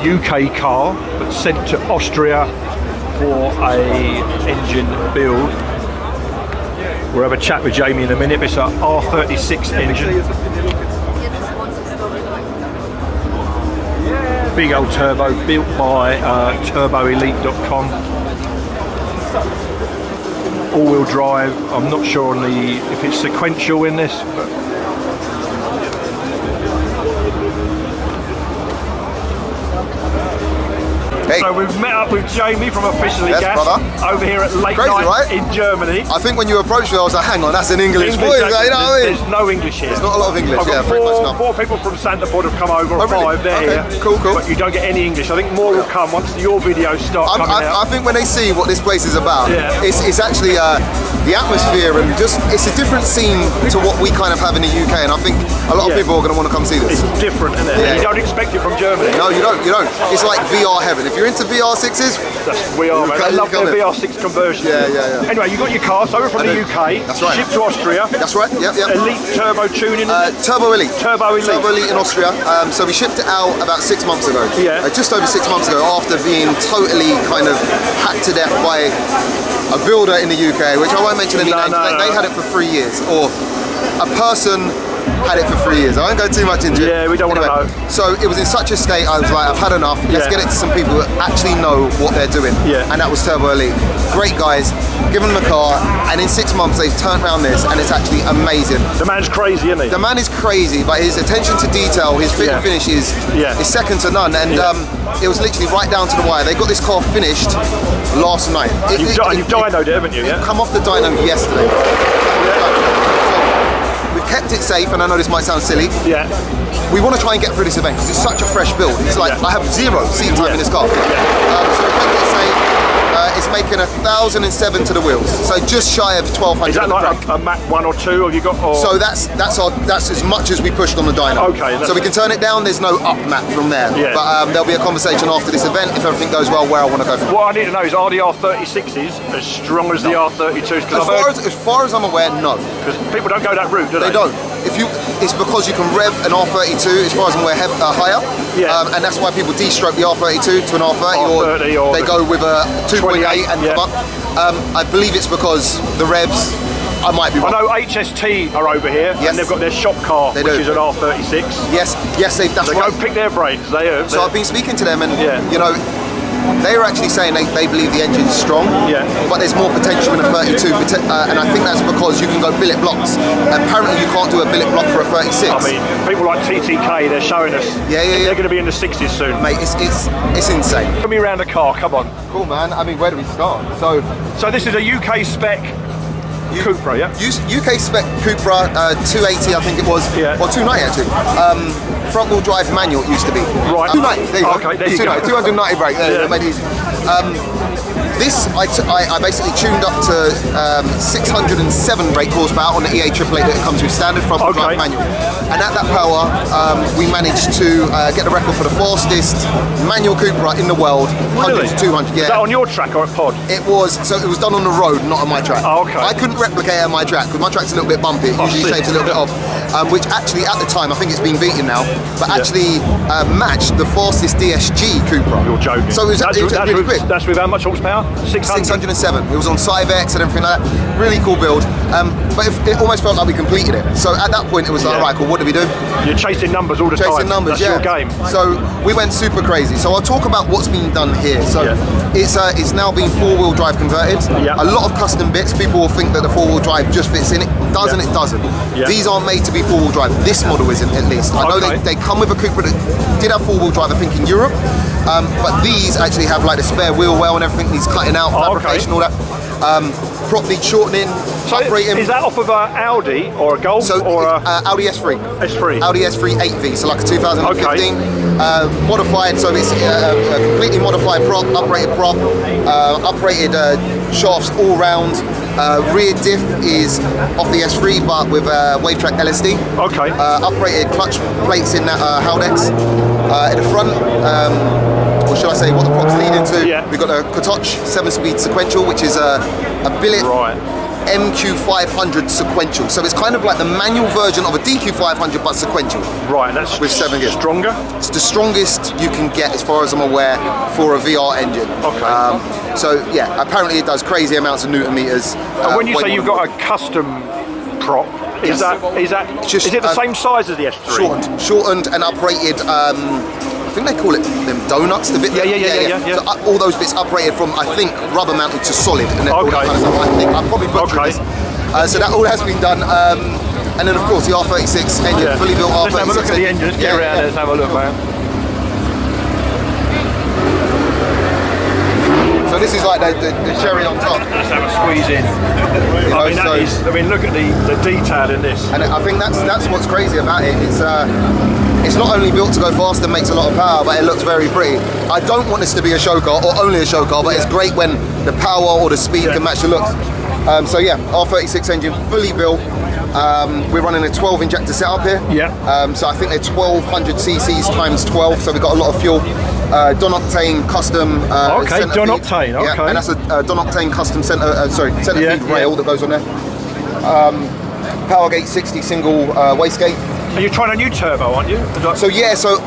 UK car, but sent to Austria for a engine build. We'll have a chat with Jamie in a minute. It's an R36 engine. Big old turbo, built by turboelite.com. All-wheel drive. I'm not sure on if it's sequential in this, but Hey. So we've met up with Jamie from Officially Gas over here at Late Night right? in Germany. I think when you approached me, I was like, hang on, that's an English voice. You know what I mean? There's no English here. There's not a lot of English. I've got four people from Santa Pod have come over, or really? five, they're here. Cool. But you don't get any English. I think more will come once your videos start coming out. I think when they see what this place is about, it's actually the atmosphere and just, it's a different scene to what we kind of have in the UK, and I think a lot of people are going to want to come see this. It's different, isn't it? Yeah. You don't expect it from Germany. No, you don't. It's like VR heaven. If you're into VR6s, we are, man. I love their VR6 conversion. Yeah. Anyway, you got your car over from the UK. That's right. Shipped to Austria. That's right. Yep. Elite turbo tuning. Turbo Elite. Turbo Elite in Austria. So we shipped it out about 6 months ago. Yeah. Just over 6 months ago, after being totally kind of hacked to death by a builder in the UK, which I won't mention any names. They had it for 3 years, or a person had it for 3 years. I won't go too much into it. Yeah, we don't want to know. So it was in such a state, I was like, I've had enough. Let's get it to some people that actually know what they're doing. Yeah. And that was Turbo Elite. Great guys, given them a car, and in 6 months they've turned around this, and it's actually amazing. The man's crazy, isn't he? The man is crazy, but his attention to detail, his fit and finish is second to none. And it was literally right down to the wire. They got this car finished last night. You've dynoed it, haven't you? Yeah. Come off the dyno yesterday. Kept it safe, and I know this might sound silly. Yeah. We want to try and get through this event because it's such a fresh build. It's like I have 0 seat time in this car. So we kept it safe. It's making 1,007 to the wheels, so just shy of 1,200. Is that like a map 1 or 2? Have you got? Or? So that's as much as we pushed on the dyno. Okay. So we can turn it down. There's no up map from there. Yeah. But there'll be a conversation after this event if everything goes well where I want to go. What I need to know is, are the R36s as strong as the R32s? As far as I'm aware, no. Because people don't go that route, do they? They don't. It's because you can rev an R32, as far as I'm aware, higher. Yeah. And that's why people de-stroke the R32 to an R30, or they go with a 2.8 and come up. I believe it's because the revs. I might be wrong. I know HST are over here, and they've got their shop car, which is an R36. Yes, that's right. Go pick their brains. So I've been speaking to them, and you know, they were actually saying they believe the engine's strong, but there's more potential in a 32, and I think that's because you can go billet blocks. Apparently you can't do a billet block for a 36. I mean, people like TTK, they're showing us. They're going to be in the 60s soon. Mate, it's insane. Put me around the car, come on. Cool, man. I mean, where do we start? So this is a UK spec Cupra, UK spec Cupra, 280 I think it was, or 290 actually. Front wheel drive manual it used to be. Right. 290, there you go. Okay, there you go. 290 brake, there, made it easy. This, I basically tuned up to 607 brake horsepower on the EA888 that comes with standard front wheel drive manual. And at that power, we managed to get the record for the fastest manual Cupra in the world, 100 to 200. Yeah. Is that on your track or at Pod? It was done on the road, not on my track. Oh, okay. I couldn't replicate it on my track because my track's a little bit bumpy. It usually shaves a little bit off. Which actually at the time, I think it's been beaten now, but actually matched the fastest DSG Cupra. You're joking. So it was really quick. That's with how much horsepower? 607. It was on Cyvex and everything like that. Really cool build. But it almost felt like we completed it. So at that point, it was like, right, cool, what do we do? You're chasing numbers all the time. Chasing numbers, That's your game. So we went super crazy. So I'll talk about what's been done here. So it's now been 4-wheel drive converted. A lot of custom bits. People will think that the 4-wheel drive just fits in. It doesn't. It doesn't. These aren't made to be 4-wheel drive. This model isn't, at least. I know they come with a Cupra that did have 4-wheel drive, I think, in Europe. But these actually have like the spare wheel well and everything. These cutting out, fabrication, all that. Properly shortening, operating. Is that off of an Audi or a Golf or a Audi S3? S3. Audi S3 8V, so like a 2015. Modified, so it's a completely modified prop, uprated prop, uprated shafts all round. Rear diff is off the S3 but with wave track LSD. Okay. Uprated clutch plates in that Haldex. At the front, or should I say what the prop's lead into? We've got a Kotoch 7-speed sequential, which is a billet MQ500 sequential. So it's kind of like the manual version of a DQ500 but sequential. Right, and that's with 7 gears. Stronger? It's the strongest you can get as far as I'm aware for a VR engine. Okay. So yeah, apparently it does crazy amounts of Newton meters. And when you say you've got a custom prop, is that is it the same size as the S3? Shortened and uprated. I think they call it them donuts. The bit. Yeah. So all those bits uprated from I think rubber mounted to solid, and all that kind of stuff. I think I probably butchered this. So that all has been done. And then of course the R36 engine, fully built R36. Let's have a look at the engine. Let's get around there. Let's have a look, man. So this is like the cherry on top. Let's have a squeeze in. I mean, look at the detail in this. And I think that's what's crazy about it. It's not only built to go fast and makes a lot of power, but it looks very pretty. I don't want this to be a show car or only a show car, but it's great when the power or the speed can match the looks. So yeah, R36 engine, fully built. We're running a 12 injector setup here. So I think they're 1200 cc's times 12, so we've got a lot of fuel. Don Octane custom. Okay, Don Octane. Okay. Yeah, and that's a Don Octane custom center feed rail that goes on there. Powergate 60 single wastegate. Are you trying a new turbo, aren't you? So yeah, so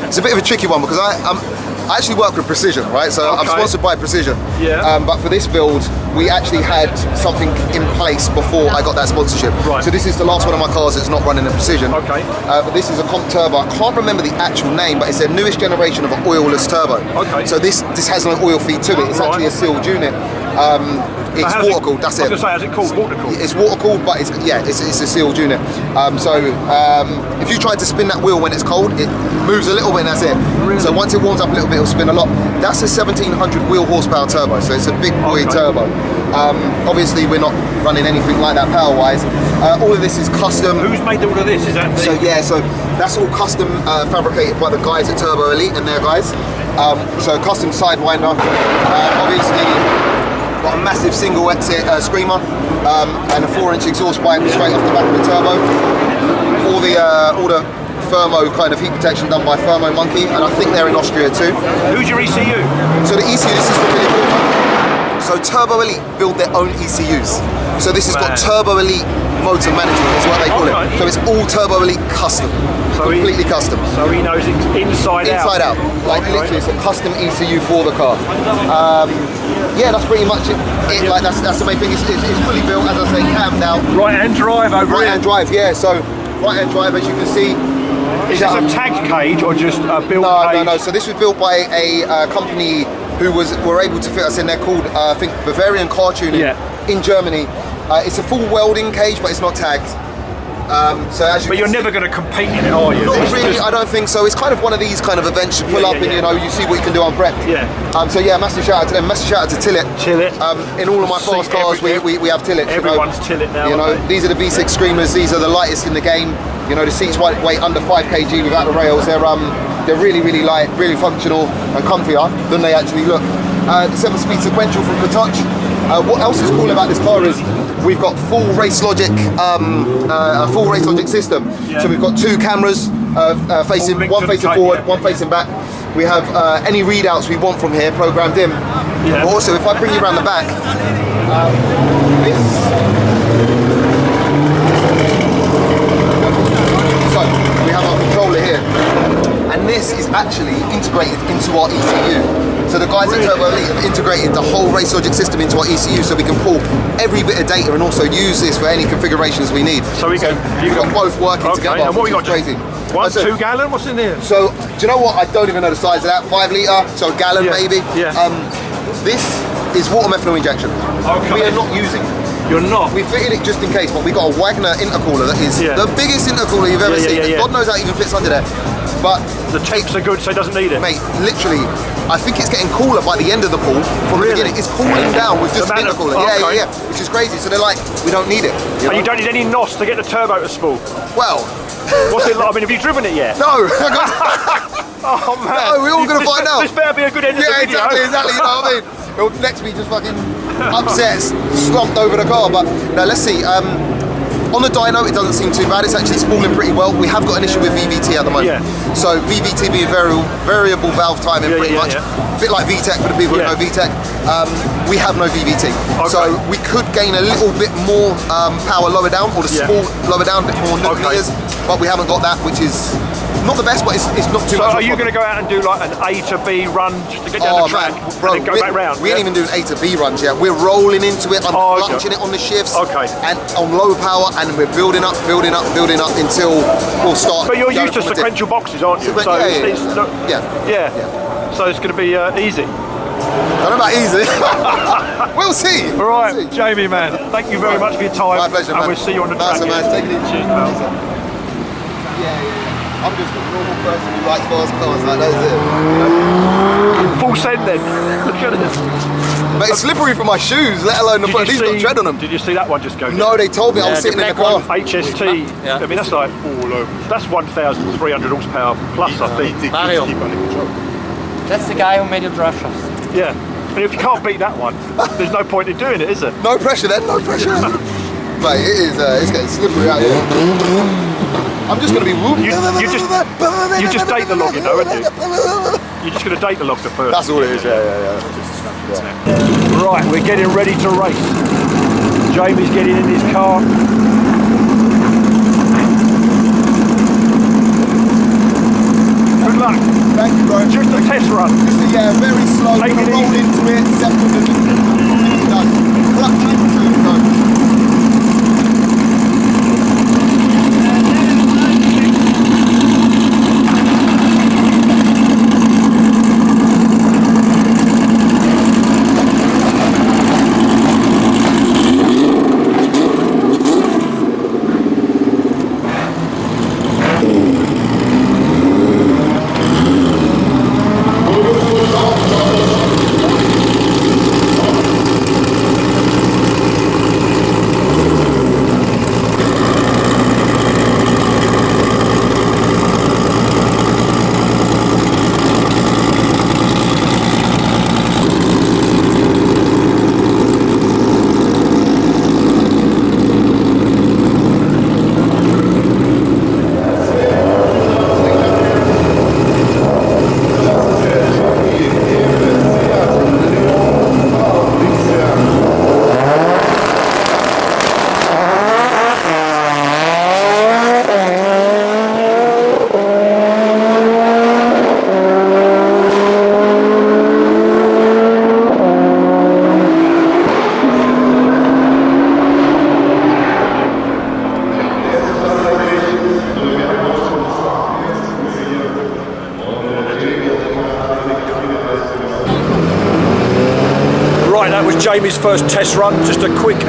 it's a bit of a tricky one because I actually work with Precision, right? So I'm sponsored by Precision. But for this build, we actually had something in place before I got that sponsorship. Right. So this is the last one of my cars that's not running in Precision. Okay. But this is a comp turbo. I can't remember the actual name, but it's the newest generation of an oilless turbo. Okay. So this has no oil feed to it. It's actually a sealed unit. It's water cooled. That's it. I was going to say, how's it called? Water cooled. It's water cooled, but it's a sealed unit. If you try to spin that wheel when it's cold, it moves a little bit, and that's it. Really? So once it warms up a little bit, it'll spin a lot. That's a 1700 wheel horsepower turbo, so it's a big boy turbo. Obviously, we're not running anything like that power-wise. All of this is custom. Who's made all of this? Is that so that's all custom fabricated by the guys at Turbo Elite and their guys. So custom sidewinder. Obviously, got a massive single exit screamer and a 4-inch exhaust pipe straight off the back of the turbo. All the thermo kind of heat protection done by Thermo Monkey, and I think they're in Austria too. Who's your ECU? So the ECU, this is the really cool one. So Turbo Elite build their own ECUs. So this has got Turbo Elite motor management, is what they call it. So it's all Turbo Elite custom, completely custom. So he knows it's inside out. Inside out, like literally, it's a custom ECU for the car. Yeah, that's pretty much it. Like that's the main thing. It's fully built, as I say, cammed out. Right-hand drive over here. Right-hand drive, yeah. So right-hand drive, as you can see. Is this a tagged cage or just a built cage? No. So this was built by a company who were able to fit us in. They're called, I think, Bavarian Car Tuning in Germany. It's a full welding cage, but it's not tagged. But you're never going to compete in it, are you? Not really, I don't think so. It's kind of one of these kind of events you pull up and you see what you can do on prep. So yeah, massive shout out to them. Massive shout out to Tillit. In all of my fast cars, we have Tillit. Everyone's Tillit now. These are the V6 Screamers. These are the lightest in the game. The seats weigh under 5 kg without the rails. They're really, really light, really functional and comfier than they actually look. The 7-speed sequential from Katouch. What else is cool about this car is we've got full race logic, a full race logic system. So we've got 2 cameras, one facing forward, one facing back. We have any readouts we want from here programmed in. But also, if I bring you around the back, so we have our controller here, and this is actually integrated into our ECU. So the guys at Turbo Elite have integrated the whole race logic system into our ECU, so we can pull every bit of data and also use this for any configurations we need. So we've got both working together. And what we got? Crazy. 2 gallon? What's in there? So do you know what? I don't even know the size of that. 5 litre, so a gallon maybe. This is water methanol injection. We are not using it. You're not? We fitted it just in case, but we got a Wagner intercooler that is the biggest intercooler you've ever seen. God knows how it even fits under there. But the temps are good, so it doesn't need it. Mate, literally, I think it's getting cooler by the end of the pool. From the beginning, it's cooling down with just an intercooler. Yeah, which is crazy. So they're like, we don't need it. And you don't need any NOS to get the turbo to spool? Well, what's it like? I mean, have you driven it yet? No. Oh man. No, we're all going to find out. This better be a good end of the video. Exactly, you know what I mean? It'll next be just fucking upset, slumped over the car. But now let's see. On the dyno, it doesn't seem too bad. It's actually spooling pretty well. We have got an issue with VVT at the moment. So VVT being variable valve timing, pretty much. A bit like VTEC for the people who know VTEC. we have no VVT. So we could gain a little bit more power lower down, or the small lower down, a bit more Newton meters, but we haven't got that, which is not the best, but it's not too much. So are you going to go out and do like an A to B run just to get down the track, bro, and then go back round? We ain't even doing A to B runs yet. We're rolling into it. I'm clutching it on the shifts, and on low power, and we're building up until we'll start. But you're used to sequential boxes, aren't you? So yeah. So it's going to be easy. I don't know about easy. We'll see. All right, Jamie, man. Thank you very much for your time. My pleasure, man. And we'll see you on the track. Man. Take it easy. Cheers, pal. I'm just a normal person who likes fast cars, like that is it. Full send then. Look at this. But it's slippery for my shoes, let alone the front. These got tread on them. Did you see that one just go? No, they told me I was sitting in the car. HST. I mean, that's like that's 1,300 horsepower plus, I think. Mario. That's the guy who made your drive shafts. Yeah. And if you can't beat that one, there's no point in doing it, is there? No pressure then, no pressure. Mate, it is. It's getting slippery out here. I'm just going to be whooping. You just date the log, you know, aren't you? You're just going to date the log the first. That's all it is, yeah. Right, we're getting ready to race. Jamie's getting in his car. Good luck. Thank you, bro. Just a test run. Yeah, very slow. Take it roll easy. into it. Clutch into it. Jamie's first test run, just a quick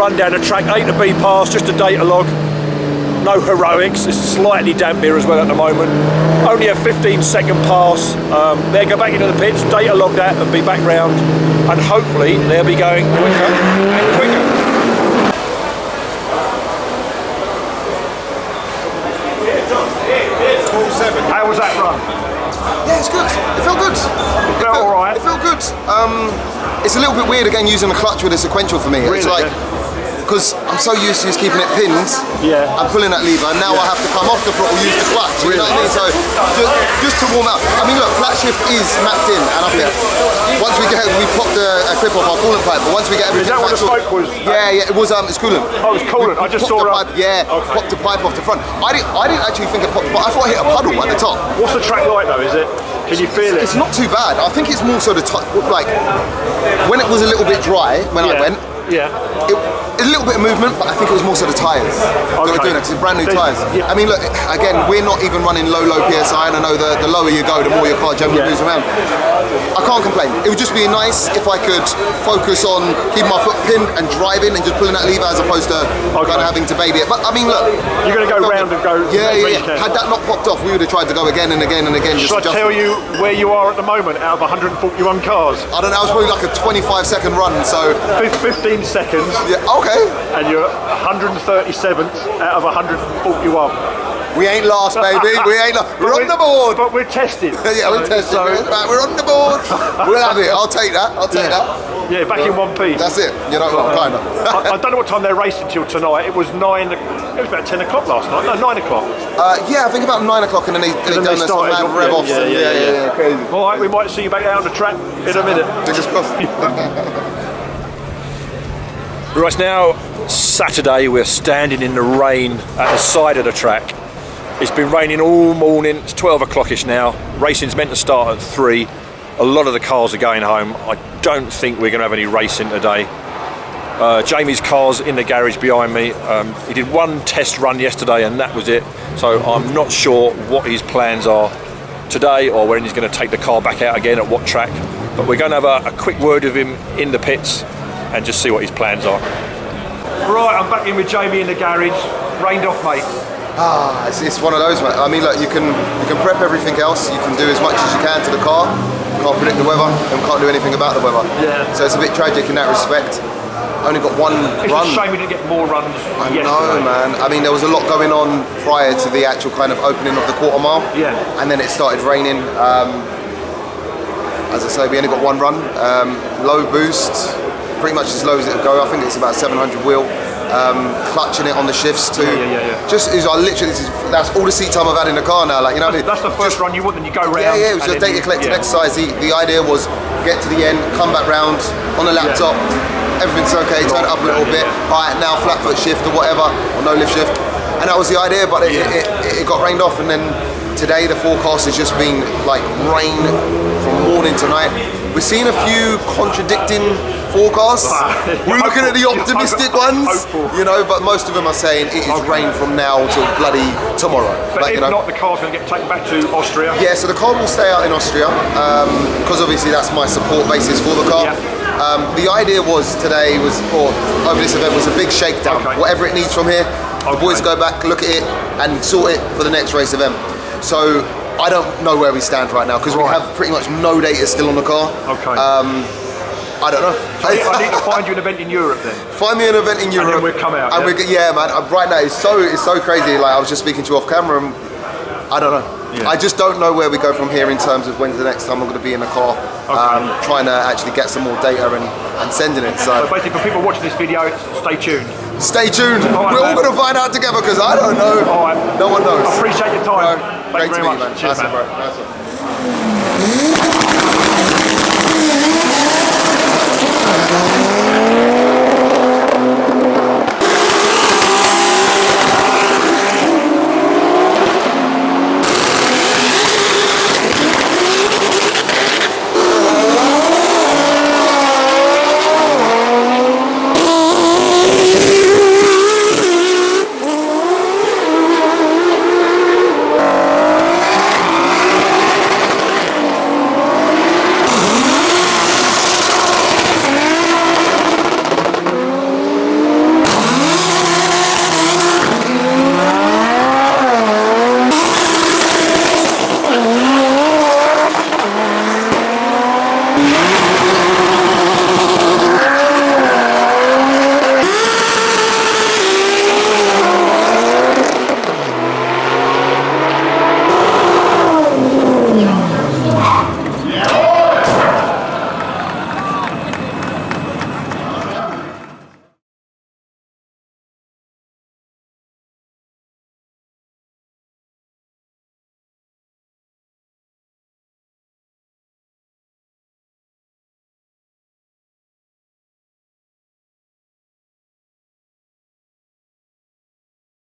run down the track, A to B pass, just a data log, no heroics, it's slightly damp here as well at the moment, only a 15-second pass, there go back into the pits, data log that and be back round, and hopefully they'll be going quicker and quicker. How was that run? Yeah, it's good. It felt good. It felt alright? It felt good. It's a little bit weird again using the clutch with a sequential for me. Really? It's like, because I'm so used to just keeping it pinned, I'm pulling that lever, and now I have to come off the throttle, use the clutch. You know what I mean? So just to warm up. I mean, look, flat shift is mapped in, and I think once we popped a clip off our coolant pipe, but once we get everything. Is that what the smoke was? Yeah, it was. It's coolant. Oh, it's coolant. I just saw it. Popped the pipe off the front. I didn't actually think it popped, but I thought I hit a puddle at the top. What's the track like though? Is it? Can you feel it? It's not too bad. I think it's more so like when it was a little bit dry when I went. Yeah. A little bit of movement, but I think it was more so the tyres that were doing it, because it's brand new tyres. I mean, look, again, we're not even running low PSI, and I know the lower you go, the more your car generally moves around. I can't complain. It would just be nice if I could focus on keeping my foot pinned and driving and just pulling that lever as opposed to kind of having to baby it. But I mean, look. You're going to go round and go. Yeah. Had that not popped off, we would have tried to go again and again and again. Should I tell you where you are at the moment out of 141 cars? I don't know, it was probably like a 25-second run, so. 15 seconds. Yeah, okay. And you're 137th out of 141. We ain't last, baby. We ain't last. We're on the board. But we're tested. Yeah, we're tested. Right, we're on the board. We'll have it. I'll take that. I'll take that. Yeah, back in one piece. That's it. You know, kind of. I don't know what time they're racing till tonight. It was 9. It was about 10 o'clock last night. No, 9 o'clock. Yeah, I think about 9 o'clock, and then they done this mad rev off. Yeah, crazy. All right, we might see you back out on the track in a minute. Fingers crossed. Right, it's now Saturday. We're standing in the rain at the side of the track. It's been raining all morning. It's 12 o'clockish now. Racing's meant to start at 3. A lot of the cars are going home. I don't think we're going to have any racing today. Jamie's car's in the garage behind me. He did one test run yesterday and that was it. So I'm not sure what his plans are today or when he's going to take the car back out again, at what track. But we're going to have a quick word with him in the pits and just see what his plans are. Right, I'm back in with Jamie in the garage. Rained off, mate. It's one of those, mate. I mean, look, you can prep everything else. You can do as much as you can to the car. Can't predict the weather and can't do anything about the weather. Yeah. So it's a bit tragic in that respect. Only got one run. It's a shame we didn't get more runs yesterday. I know, man. I mean, there was a lot going on prior to the actual kind of opening of the quarter mile. Yeah. And then it started raining. As I say, we only got one run. Low boost, pretty much as low as it would go. I think it's about 700 wheel. Clutching it on the shifts too. Yeah. Just is that's all the seat time I've had in the car now. Like, you know, that's the first run you want, then you go round. Yeah. It was a data collected exercise. The idea was get to the end, come back round on the laptop. Everything's okay. Turn it up a little bit. All right, now flat foot shift or whatever, or no lift shift. And that was the idea. But it got rained off, and then today the forecast has just been like rain from morning to night. We're seeing a few contradicting forecasts. We're looking at the optimistic ones, you know, but most of them are saying it is rain from now till bloody tomorrow. But if not, the car's going to get taken back to Austria. Yeah, so the car will stay out in Austria because obviously that's my support basis for the car. The idea was today over this event was a big shakedown. Whatever it needs from here, the boys go back, look at it, and sort it for the next race event. So I don't know where we stand right now because we have pretty much no data still on the car. I don't know. I need to find you an event in Europe then. Find me an event in Europe. And then we'll come out. And man. Right now it's so crazy. Like, I was just speaking to you off camera, and I don't know. I just don't know where we go from here in terms of when's the next time I'm going to be in the car, trying to actually get some more data and sending it. So basically, for people watching this video, stay tuned. Stay tuned. We're all going to find out together because I don't know. No one knows. I appreciate your time. Great to meet you, man. Cheers, man. Nice one.